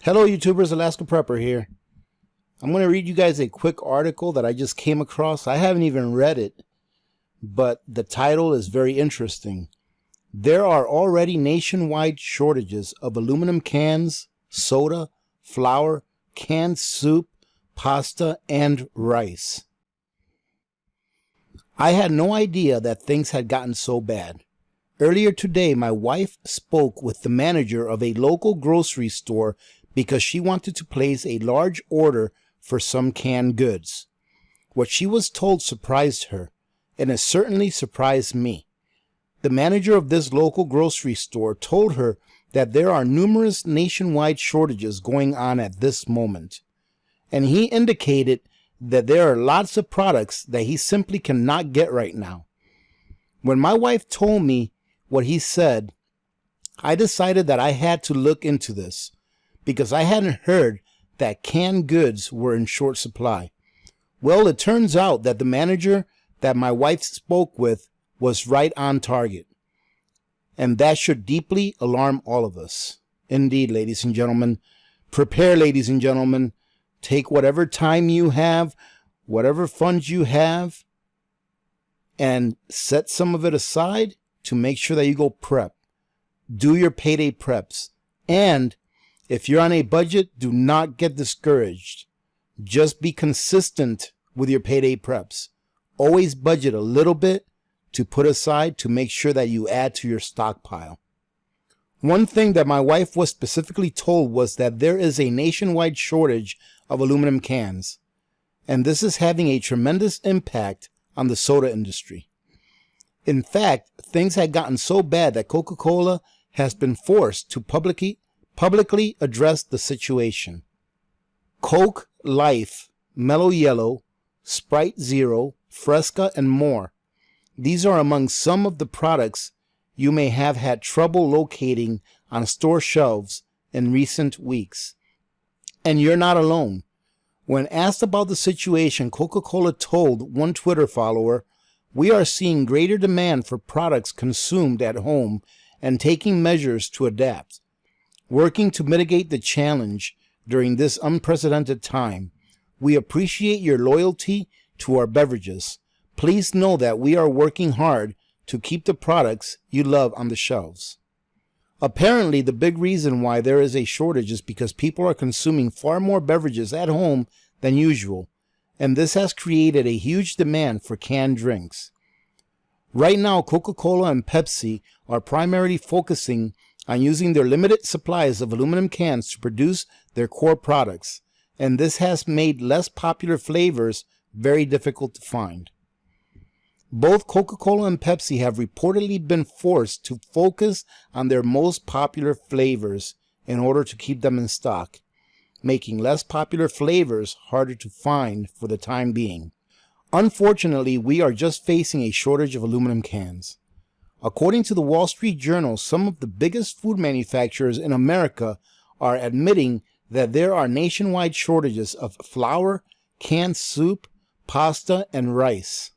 Hello YouTubers, Alaska Prepper here. I'm going to read you guys a quick article that I just came across. I haven't even read it, but the title is very interesting. There are already nationwide shortages of aluminum cans, soda, flour, canned soup, pasta, and rice. I had no idea that things had gotten so bad. Earlier today, my wife spoke with the manager of a local grocery store because she wanted to place a large order for some canned goods. What she was told surprised her, and it certainly surprised me. The manager of this local grocery store told her that there are numerous nationwide shortages going on at this moment, and he indicated that there are lots of products that he simply cannot get right now. When my wife told me what he said, I decided that I had to look into this, because I hadn't heard that canned goods were in short supply. Well, it turns out that the manager that my wife spoke with was right on target. And that should deeply alarm all of us. Indeed, ladies and gentlemen. Prepare, ladies and gentlemen. Take whatever time you have, whatever funds you have, and set some of it aside to make sure that you go prep. Do your payday preps. And if you're on a budget, do not get discouraged. Just be consistent with your payday preps. Always budget a little bit to put aside to make sure that you add to your stockpile. One thing that my wife was specifically told was that there is a nationwide shortage of aluminum cans, and this is having a tremendous impact on the soda industry. In fact, things had gotten so bad that Coca-Cola has been forced to publicly address the situation. Coke Life, Mellow Yellow, Sprite Zero, Fresca, and more. These are among some of the products you may have had trouble locating on store shelves in recent weeks. And you're not alone. When asked about the situation, Coca-Cola told one Twitter follower, "We are seeing greater demand for products consumed at home and taking measures to adapt. Working to mitigate the challenge during this unprecedented time. We appreciate your loyalty to our beverages. Please know that we are working hard to keep the products you love on the shelves." Apparently, the big reason why there is a shortage is because people are consuming far more beverages at home than usual, and this has created a huge demand for canned drinks. Right now, Coca-Cola and Pepsi are primarily focusing on using their limited supplies of aluminum cans to produce their core products, and this has made less popular flavors very difficult to find. Both Coca-Cola and Pepsi have reportedly been forced to focus on their most popular flavors in order to keep them in stock, making less popular flavors harder to find for the time being. Unfortunately, we are just facing a shortage of aluminum cans. According to the Wall Street Journal, some of the biggest food manufacturers in America are admitting that there are nationwide shortages of flour, canned soup, pasta, and rice.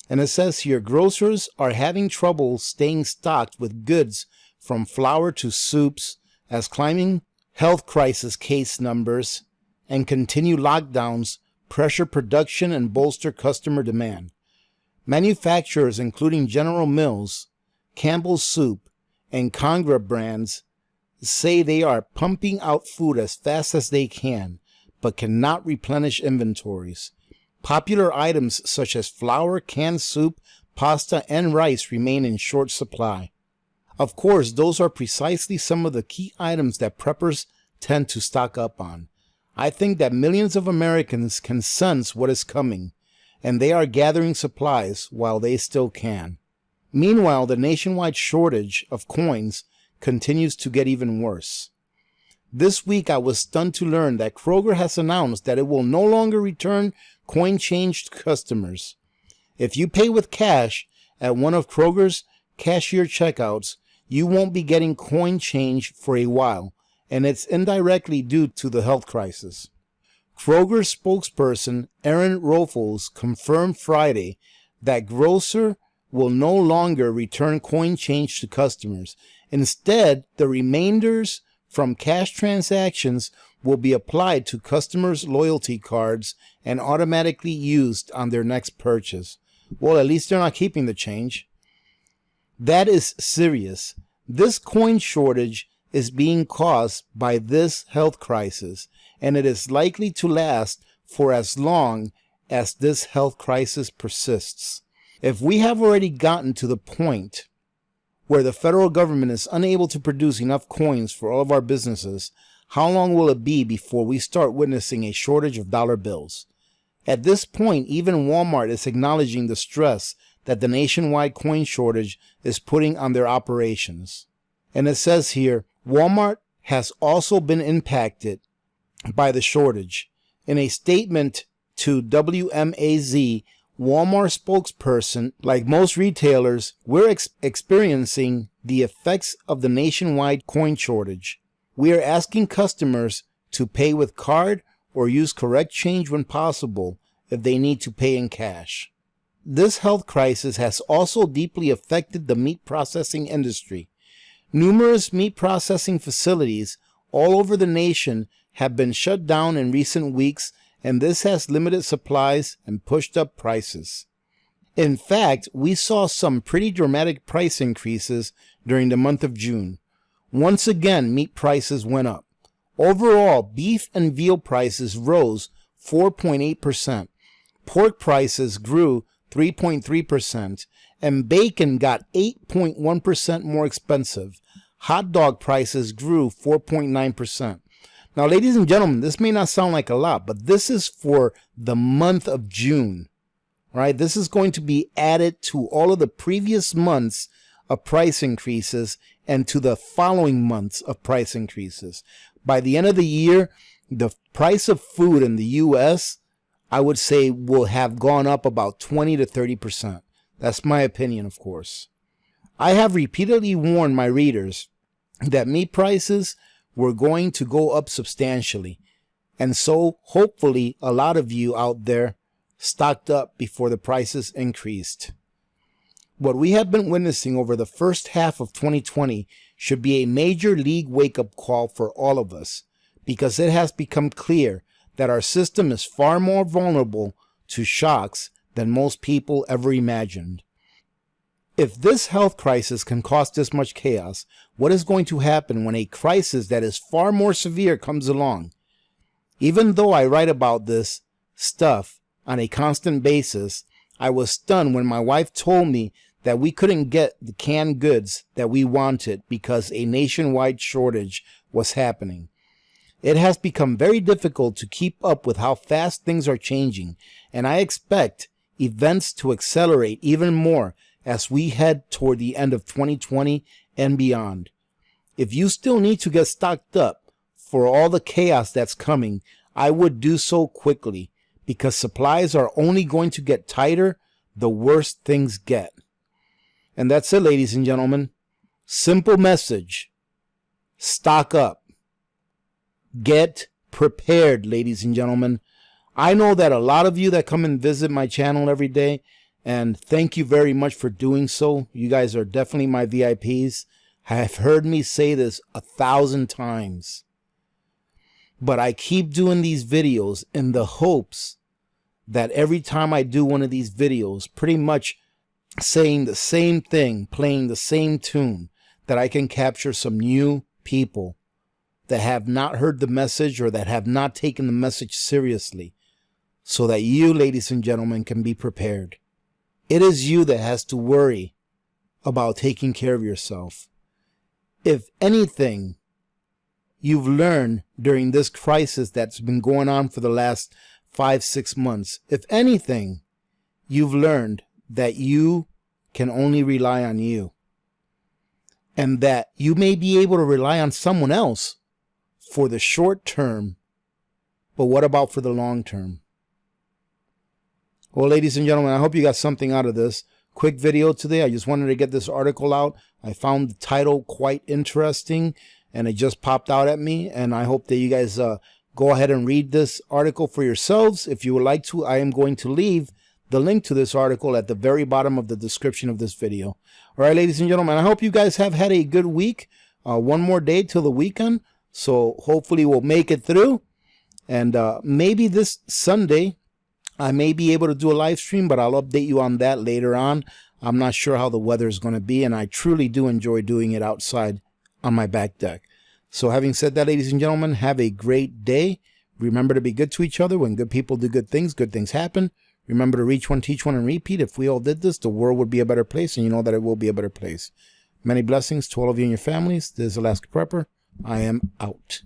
And it says here, grocers are having trouble staying stocked with goods from flour to soups as climbing health crisis case numbers and continued lockdowns pressure production and bolster customer demand. Manufacturers including General Mills, Campbell's Soup, and Congra brands say they are pumping out food as fast as they can, but cannot replenish inventories. Popular items such as flour, canned soup, pasta, and rice remain in short supply. Of course, those are precisely some of the key items that preppers tend to stock up on. I think that millions of Americans can sense what is coming, and they are gathering supplies while they still can. Meanwhile, the nationwide shortage of coins continues to get even worse. This week, I was stunned to learn that Kroger has announced that it will no longer return coin change to customers. If you pay with cash at one of Kroger's cashier checkouts, you won't be getting coin change for a while, and it's indirectly due to the health crisis. Kroger spokesperson Aaron Roefels confirmed Friday that grocer will no longer return coin change to customers. Instead, the remainders from cash transactions will be applied to customers' loyalty cards and automatically used on their next purchase. Well, at least they're not keeping the change. That is serious. This coin shortage is being caused by this health crisis, and it is likely to last for as long as this health crisis persists. If we have already gotten to the point where the federal government is unable to produce enough coins for all of our businesses, how long will it be before we start witnessing a shortage of dollar bills? At this point, even Walmart is acknowledging the stress that the nationwide coin shortage is putting on their operations. And it says here, Walmart has also been impacted by the shortage. In a statement to WMAZ, Walmart spokesperson, like most retailers, we're experiencing the effects of the nationwide coin shortage. We are asking customers to pay with card or use correct change when possible if they need to pay in cash. This health crisis has also deeply affected the meat processing industry. Numerous meat processing facilities all over the nation have been shut down in recent weeks, and this has limited supplies and pushed up prices. In fact, we saw some pretty dramatic price increases during the month of June. Once again, meat prices went up. Overall, beef and veal prices rose 4.8%. Pork prices grew 3.3%, and bacon got 8.1% more expensive. Hot dog prices grew 4.9%. Now, ladies and gentlemen, this may not sound like a lot, but this is for the month of June, right? This is going to be added to all of the previous months of price increases and to the following months of price increases. By the end of the year, the price of food in the U.S., I would say, will have gone up about 20 to 30%. That's my opinion, of course. I have repeatedly warned my readers that meat prices were going to go up substantially. And so, hopefully, a lot of you out there stocked up before the prices increased. What we have been witnessing over the first half of 2020 should be a major league wake-up call for all of us, because it has become clear that our system is far more vulnerable to shocks than most people ever imagined. If this health crisis can cause this much chaos, what is going to happen when a crisis that is far more severe comes along? Even though I write about this stuff on a constant basis, I was stunned when my wife told me that we couldn't get the canned goods that we wanted because a nationwide shortage was happening. It has become very difficult to keep up with how fast things are changing, and I expect events to accelerate even more as we head toward the end of 2020 and beyond. If you still need to get stocked up for all the chaos that's coming, I would do so quickly, because supplies are only going to get tighter the worse things get. And that's it, ladies and gentlemen. Simple message. Stock up. Get prepared, ladies and gentlemen. I know that a lot of you that come and visit my channel every day, and thank you very much for doing so. You guys are definitely my VIPs. Have heard me say this 1,000 times. But I keep doing these videos in the hopes that every time I do one of these videos, pretty much saying the same thing, playing the same tune, that I can capture some new people that have not heard the message or that have not taken the message seriously, so that you, ladies and gentlemen, can be prepared. It is you that has to worry about taking care of yourself. If anything you've learned during this crisis that's been going on for the last 5-6 months, if anything, you've learned that you can only rely on you, and that you may be able to rely on someone else for the short term, but what about for the long term? Well, ladies and gentlemen, I hope you got something out of this quick video today. I just wanted to get this article out. I found the title quite interesting, and it just popped out at me, and I hope that you guys go ahead and read this article for yourselves. If you would like to, I am going to leave the link to this article at the very bottom of the description of this video. All right, ladies and gentlemen, I hope you guys have had a good week. One more day till the weekend. So hopefully we'll make it through. And maybe this Sunday, I may be able to do a live stream, but I'll update you on that later on. I'm not sure how the weather is going to be, and I truly do enjoy doing it outside on my back deck. So having said that, ladies and gentlemen, have a great day. Remember to be good to each other. When good people do good things happen. Remember to reach one, teach one, and repeat. If we all did this, the world would be a better place, and you know that it will be a better place. Many blessings to all of you and your families. This is Alaska Prepper. I am out.